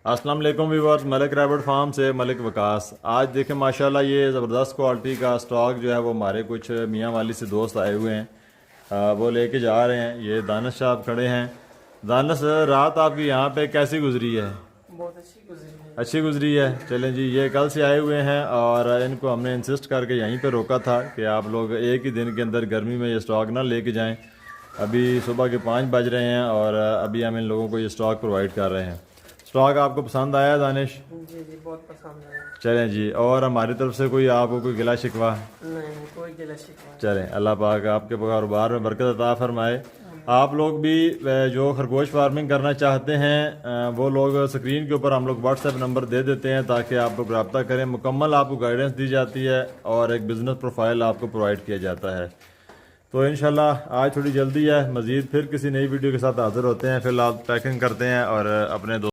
अस्सलाम वालेकुम viewers, Malik rabbit farm से मलिक वकास। आज देखें माशाल्लाह ये ज़बरदस्त क्वालिटी का स्टॉक जो है वो हमारे कुछ मियाँ वाली से दोस्त आए हुए हैं, वो लेके जा रहे हैं। ये दानिश साहब खड़े हैं। दानिश, रात आपकी यहाँ पे कैसी गुजरी है? बहुत अच्छी गुजरी है। अच्छी गुजरी है। चलें जी, ये कल से आए हुए हैं और इनको हमने इंसिस्ट करके यहीं पे रोका था कि आप लोग एक ही दिन के अंदर गर्मी में ये स्टॉक ना लेके जाएं। अभी सुबह के 5 बज रहे हैं और अभी हम इन लोगों को ये स्टॉक प्रोवाइड कर रहे हैं। स्टॉक आपको पसंद आया दानिश? जी जी, बहुत पसंद है। चलें जी, और हमारी तरफ से कोई आपको कोई गिला शिकवा? नहीं, कोई गिला शिकवा चलें, अल्लाह पाक आपके कारोबार में बरकत अता फरमाए। आप लोग भी जो खरगोश फार्मिंग करना चाहते हैं वो लोग स्क्रीन के ऊपर हम लोग व्हाट्सएप नंबर दे देते हैं ताकि आप लोग रब्ता करें। मुकम्मल आपको गाइडेंस दी जाती है और एक बिज़नेस प्रोफाइल आपको प्रोवाइड किया जाता है। तो इंशाल्लाह आज थोड़ी जल्दी है, मज़ीद फिर किसी नई वीडियो के साथ हाज़िर होते हैं। फिलहाल पैकिंग करते हैं और अपने